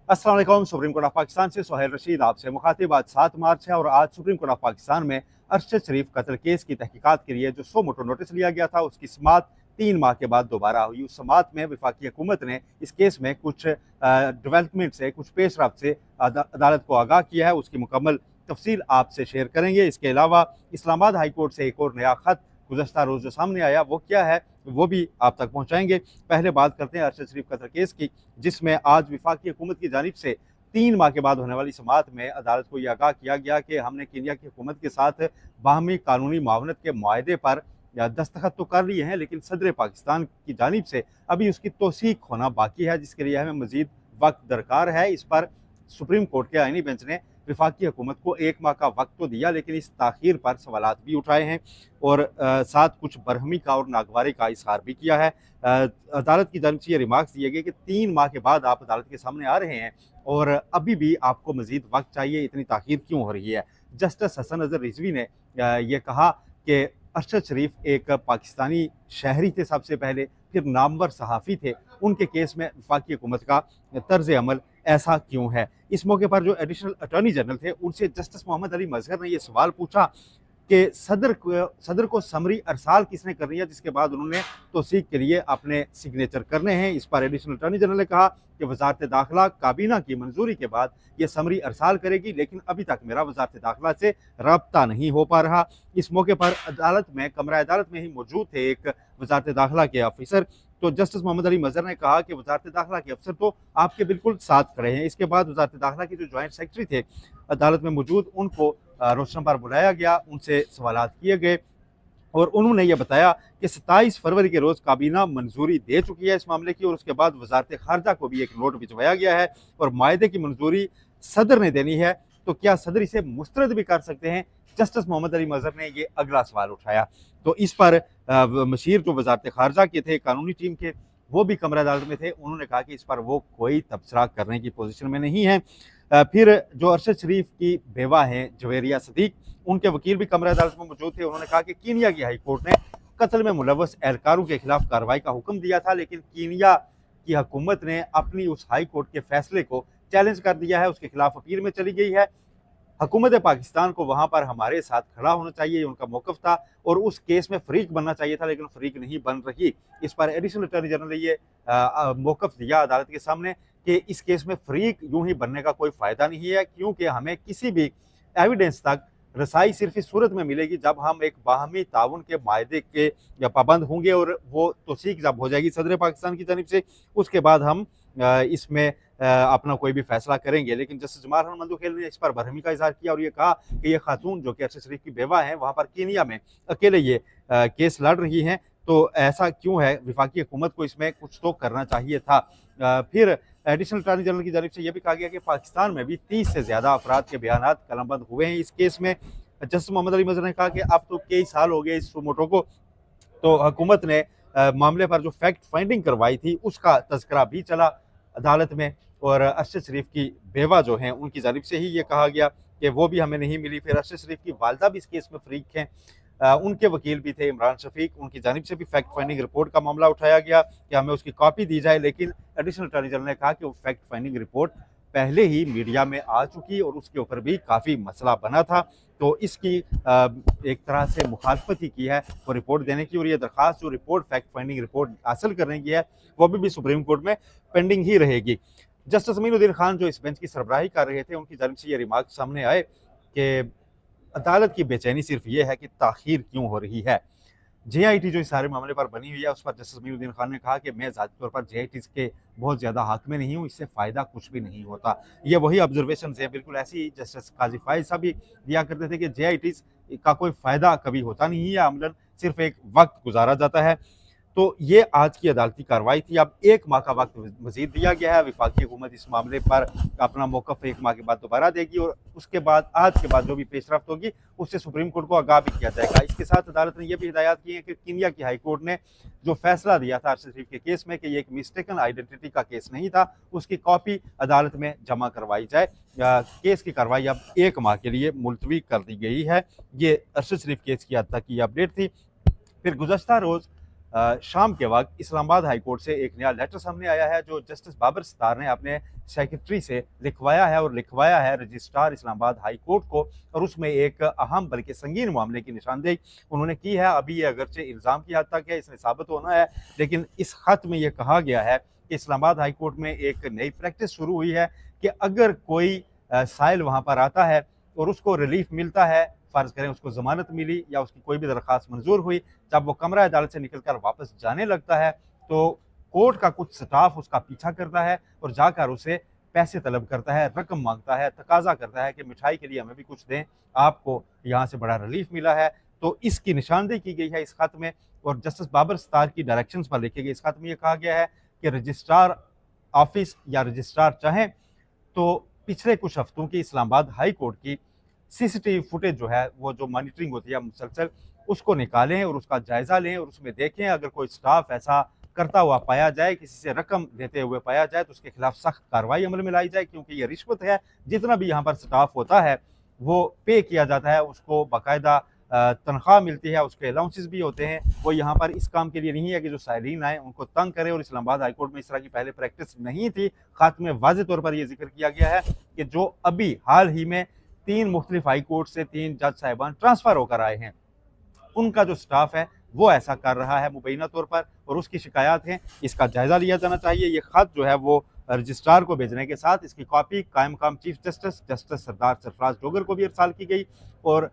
अस्सलाम वालेकुम। Supreme court of Pakistan से सुहेल रशीद आपसे मुखातिब। आज 7 मार्च है और आज सुप्रीम कोर्ट ऑफ पाकिस्तान में अरशद शरीफ कत्ल केस की तहकीकात के लिए जो सो मोटो नोटिस लिया गया था उसकी समाअत 3 माह के बाद दोबारा हुई। उस समाअत में वफाकी हुकूमत ने इस केस में कुछ डेवलपमेंट से, कुछ पेश रफ्त से अदालत को आगाह किया है। उसकी मुकम्मल तफसील आपसे शेयर करेंगे। इसके अलावा इस्लामाबाद हाई कोर्ट से एक और नया खत गुज़श्ता रोज़ जो सामने आया वो क्या है वो भी आप तक पहुँचाएंगे। पहले बात करते हैं अरशद शरीफ कत्ल केस की, जिसमें आज वफाकी हुकूमत की जानिब से 3 माह के बाद होने वाली समाअत में अदालत को यह आगाह किया गया कि हमने कीनिया की हुकूमत के साथ बाहमी कानूनी मुआवनत के मुआहदे पर दस्तखत तो कर लिए हैं, लेकिन सदर पाकिस्तान की जानिब से अभी उसकी तौसीक होना बाकी है, जिसके लिए हमें मजीद वक्त दरकार है। इस पर सुप्रीम कोर्ट के आईनी बेंच ने वफाकी हुकूमत को 1 माह का वक्त तो दिया, लेकिन इस ताखीर पर सवालात भी उठाए हैं और साथ कुछ बरहमी का और नागवारी का इजहार भी किया है। अदालत की जानिब से ये रिमार्क्स दिए गए कि 3 माह के बाद आप अदालत के सामने आ रहे हैं और अभी भी आपको मजीद वक्त चाहिए, इतनी ताखीर क्यों हो रही है। जस्टिस हसन अजहर रिजवी ने ये कहा कि अरशद शरीफ एक पाकिस्तानी शहरी थे सबसे पहले, फिर नामवर सहाफ़ी थे, उनके केस में वफाकी हुकूमत का तर्ज अमल ऐसा क्यों है। इस मौके पर जो एडिशनल अटॉर्नी जनरल थे उनसे जस्टिस मोहम्मद अली मजहर ने यह सवाल पूछा कि सदर को समरी अरसाल किसने करनी है, जिसके बाद उन्होंने तौसीक के लिए अपने सिग्नेचर करने हैं। इस पर एडिशनल अटॉर्नी जनरल ने कहा कि वजारत दाखिला काबीना की मंजूरी के बाद ये समरी अरसाल करेगी, लेकिन अभी तक मेरा वजारत दाखिला से रब्ता नहीं हो पा रहा। इस मौके पर अदालत में, कमरा अदालत में ही मौजूद थे एक वजारत दाखिला के ऑफिसर। तो जस्टिस मोहम्मद अली मजहर ने कहा कि वजारत दाखिला के अफसर तो आपके बिल्कुल साथ खड़े हैं। इसके बाद वजारत दाखिला के जो जॉइंट सेक्रेटरी थे अदालत में मौजूद, उनको रोशन पर बुलाया गया, उनसे सवालात किए गए और उन्होंने ये बताया कि 27 फरवरी के रोज़ काबीना मंजूरी दे चुकी है इस मामले की और उसके बाद वजारत खारजा को भी एक नोट भिजवाया गया है और मायदे की मंजूरी सदर ने देनी है, तो क्या सदर इसे मुस्तरद भी कर सकते हैं। जस्टिस मोहम्मद अली मजहर ने ये अगला सवाल उठाया। तो इस पर मशीर जो वजारत खारजा के थे, कानूनी टीम के, वो भी कमरा अदालत में थे। उन्होंने कहा कि इस पर वो कोई तबसरा करने की पोजीशन में नहीं है। फिर जो अरशद शरीफ की बेवा हैं जवेरिया सदीक, उनके वकील भी कमरा अदालत में मौजूद थे। उन्होंने कहा कि कीनिया की हाई कोर्ट ने कत्ल में मुलव्वस एहलकारों के खिलाफ कार्रवाई का हुक्म दिया था, लेकिन कीनिया की हुकूमत ने अपनी उस हाई कोर्ट के फैसले को चैलेंज कर दिया है, उसके खिलाफ अपील में चली गई है। हुकूमत पाकिस्तान को वहाँ पर हमारे साथ खड़ा होना चाहिए, उनका मौक़िफ़ था और उस केस में फ़रीक बनना चाहिए था, लेकिन फ़रीक नहीं बन रही। इस पर एडिशनल अटॉर्नी जनरल ने ये मौक़िफ़ दिया अदालत के सामने कि इस केस में फ़रीक यूं ही बनने का कोई फ़ायदा नहीं है, क्योंकि हमें किसी भी एविडेंस तक रसाई सिर्फ इस सूरत में मिलेगी जब हम एक बाहमी ताउन के मायदे के या पाबंद होंगे और वो तौसीक जब हो जाएगी सदर पाकिस्तान की जानिब से, उसके बाद हम इसमें अपना कोई भी फैसला करेंगे। लेकिन जस्टिस जमाल खान मंदुखेल ने इस पर बरहमी का इजहार किया और ये कहा कि ये खातून जो कि अरशद शरीफ की बेवा हैं, वहाँ पर कीनिया में अकेले ये केस लड़ रही हैं, तो ऐसा क्यों है। वफाकी हुकूमत को इसमें कुछ तो करना चाहिए था। फिर एडिशनल अटॉर्नी जनरल की जानिब से यह भी कहा गया कि पाकिस्तान में भी 30 से ज़्यादा अफराद के बयानात कलमबंद हुए हैं इस केस में। जस्टिस मोहम्मद अली मजहर ने कहा कि अब तो कई साल हो गए इस सुमोटो को, तो हुकूमत ने मामले पर जो फैक्ट फाइंडिंग करवाई थी उसका तज़किरा भी चला अदालत में और अरशद शरीफ की बेवा जो हैं उनकी जानिब से ही ये कहा गया कि वो भी हमें नहीं मिली। फिर अरशद शरीफ की वालदा भी इस केस में फ़रीक हैं, उनके वकील भी थे इमरान शफीक, उनकी जानिब से भी फैक्ट फाइंडिंग रिपोर्ट का मामला उठाया गया कि हमें उसकी कॉपी दी जाए, लेकिन एडिशनल अटॉर्नी जनरल ने कहा कि वो फैक्ट फाइंडिंग रिपोर्ट पहले ही मीडिया में आ चुकी और उसके ऊपर भी काफ़ी मसला बना था, तो इसकी एक तरह से मुखालफत ही की है वो रिपोर्ट देने की और ये दरख्वास्त जो रिपोर्ट फैक्ट फाइंडिंग रिपोर्ट हासिल करने की है वो भी सुप्रीम कोर्ट में पेंडिंग ही रहेगी। जस्टिस अमीनुद्दीन खान जो इस बेंच की सरबराही कर रहे थे, उनकी जानिब से ये रिमार्क सामने आए कि अदालत की बेचैनी सिर्फ ये है कि ताखीर क्यों हो रही है। JIT जो इस सारे मामले पर बनी हुई है उस पर जस्टिस अमीनुद्दीन खान ने कहा कि मैं ज़ाती तौर पर JITs के बहुत ज़्यादा हक में नहीं हूँ, इससे फ़ायदा कुछ भी नहीं होता। ये वही ऑब्जर्वेशन है, बिल्कुल ऐसी ही जस्टिस काजी फाइज साहब भी दिया करते थे कि JITs का कोई फ़ायदा कभी होता नहीं है, अमलन सिर्फ एक वक्त गुजारा जाता है। तो ये आज की अदालती कार्रवाई थी। अब 1 माह का वक्त मज़ीद दिया गया है। वफाकी हुकूमत इस मामले पर अपना मौक़िफ़ 1 माह के बाद दोबारा देगी और उसके बाद आज के बाद जो भी पेशरफ्त होगी उससे सुप्रीम कोर्ट को आगाह भी किया जाएगा। इसके साथ अदालत ने यह भी हिदायत की है कि कीनिया की हाई कोर्ट ने जो फैसला दिया था अरशद शरीफ के केस में कि ये एक मिस्टेकन आइडेंटिटी का केस नहीं था, उसकी कॉपी अदालत में जमा करवाई जाए। केस की कार्रवाई अब 1 माह के लिए मुलतवी कर दी गई है। ये अरशद शरीफ केस की आज तक की अपडेट थी। फिर गुज़श्ता रोज़ शाम के वक्त इस्लामाबाद हाई कोर्ट से एक नया लेटर सामने आया है जो जस्टिस बाबर सत्तार ने अपने सेक्रेटरी से लिखवाया है, और लिखवाया है रजिस्ट्रार इस्लामाबाद हाई कोर्ट को, और उसमें एक अहम बल्कि संगीन मामले की निशानदेही उन्होंने की है। अभी ये अगरचे इल्ज़ाम की हद तक है, इसमें साबित होना है, लेकिन इस खत में यह कहा गया है कि इस्लामाबाद हाई कोर्ट में एक नई प्रैक्टिस शुरू हुई है कि अगर कोई साइल वहाँ पर आता है और उसको रिलीफ मिलता है, फ़र्ज़ करें उसको ज़मानत मिली या उसकी कोई भी दरख्वास्त मंजूर हुई, जब वो कमरा अदालत से निकलकर वापस जाने लगता है तो कोर्ट का कुछ स्टाफ उसका पीछा करता है और जाकर उसे पैसे तलब करता है, रकम मांगता है, तकाजा करता है कि मिठाई के लिए हमें भी कुछ दें, आपको यहाँ से बड़ा रिलीफ मिला है। तो इसकी निशानदेही की गई है इस खत में, और जस्टिस बाबर सत्तार की डायरेक्शंस पर लिखे गए इस खत में यह कहा गया है कि रजिस्ट्रार ऑफिस या रजिस्ट्रार चाहें तो पिछले कुछ हफ्तों की इस्लामाबाद हाई कोर्ट की सीसीटीवी फुटेज जो है, वो जो मॉनिटरिंग होती है मुसलसल, उसको निकालें और उसका जायज़ा लें और उसमें देखें अगर कोई स्टाफ ऐसा करता हुआ पाया जाए, किसी से रकम लेते हुए पाया जाए, तो उसके खिलाफ सख्त कार्रवाई अमल में लाई जाए, क्योंकि ये रिश्वत है। जितना भी यहाँ पर स्टाफ होता है वो पे किया जाता है, उसको बाकायदा तनख्वाह मिलती है, उसके अलाउंसेस भी होते हैं। वो यहाँ पर इस काम के लिए नहीं है कि जो साइलिन आए उनको तंग करें, और इस्लामाबाद हाई कोर्ट में इस तरह की पहले प्रैक्टिस नहीं थी। खत में वाज़ेह तौर पर यह जिक्र किया गया है कि जो अभी हाल ही में 3 मुख्तलिफ हाई कोर्ट से 3 जज साहिबान ट्रांसफ़र होकर आए हैं, उनका जो स्टाफ है वो ऐसा कर रहा है मुबैना तौर पर, और उसकी शिकायत है। इसका जायज़ा लिया जाना चाहिए। ये ख़त जो है वो रजिस्ट्रार को भेजने के साथ इसकी कॉपी कायम मकाम चीफ जस्टिस सरदार सरफराज डोगर को भी इरसाल की गई, और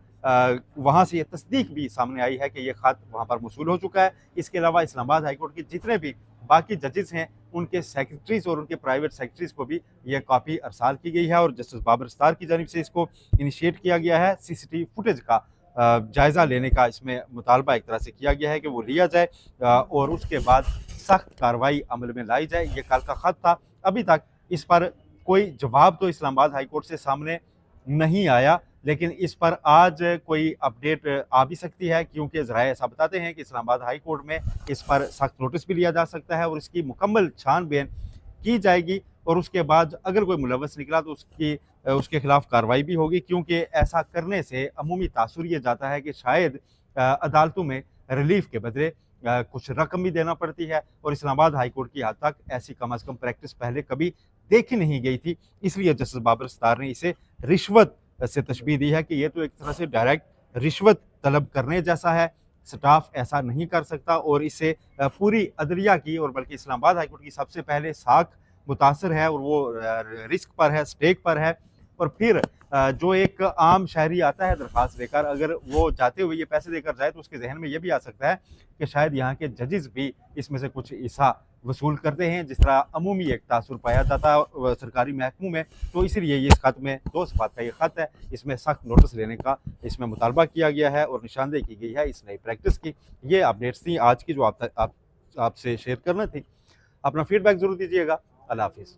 वहाँ से ये तस्दीक भी सामने आई है कि ये ख़त वहाँ पर मौसूल हो चुका है। इसके अलावा इस्लामाबाद हाई कोर्ट के जितने भी बाकी जजेस हैं उनके सेक्रेटरीज और उनके प्राइवेट सेक्रेटरीज को भी यह कॉपी अरसाल की गई है, और जस्टिस बाबर सत्तार की जानिब से इसको इनिशिएट किया गया है। सीसीटीवी फुटेज का जायज़ा लेने का इसमें मुतालबा एक तरह से किया गया है कि वो लिया जाए और उसके बाद सख्त कार्रवाई अमल में लाई जाए। ये कल का ख़त था, अभी तक इस पर कोई जवाब तो इस्लामाबाद हाई कोर्ट से सामने नहीं आया, लेकिन इस पर आज कोई अपडेट आ भी सकती है, क्योंकि ज़राए ऐसा बताते हैं कि इस्लामाबाद हाई कोर्ट में इस पर सख्त नोटिस भी लिया जा सकता है और इसकी मुकम्मल छानबीन की जाएगी, और उसके बाद अगर कोई मुलव्वस निकला तो उसके खिलाफ कार्रवाई भी होगी, क्योंकि ऐसा करने से अमूमी तासुर ये जाता है कि शायद अदालतों में रिलीफ के बदले कुछ रकम भी देना पड़ती है, और इस्लामाबाद हाई कोर्ट की हद तक ऐसी कम अज़ कम प्रैक्टिस पहले कभी देखी नहीं गई थी। इसलिए जस्टिस बाबर सत्तार ने इसे रिश्वत से तशबीह दी है कि ये तो एक तरह से डायरेक्ट रिश्वत तलब करने जैसा है, स्टाफ ऐसा नहीं कर सकता, और इससे पूरी अदलिया की और बल्कि इस्लामाबाद हाई कोर्ट की सबसे पहले साख मुतासर है, और वो रिस्क पर है, स्टेक पर है। और फिर जो एक आम शहरी आता है दरख्वास्त लेकर, अगर वो जाते हुए ये पैसे देकर जाए तो उसके जहन में ये भी आ सकता है कि शायद यहाँ के जजेस भी इसमें से कुछ हिस्सा वसूल करते हैं, जिस तरह अमूमी एक तासुर पाया जाता है सरकारी महकमों में। तो इसलिए ये इस खत में 2 सफ़ात का ये खत है, इसमें सख्त नोटिस लेने का इसमें मुतालबा किया गया है और निशानदेही की गई है इस नई प्रैक्टिस की। ये अपडेट्स थी आज की जो आपसे शेयर करना थी। अपना फीडबैक ज़रूर दीजिएगा। अल्लाह हाफ़िज़।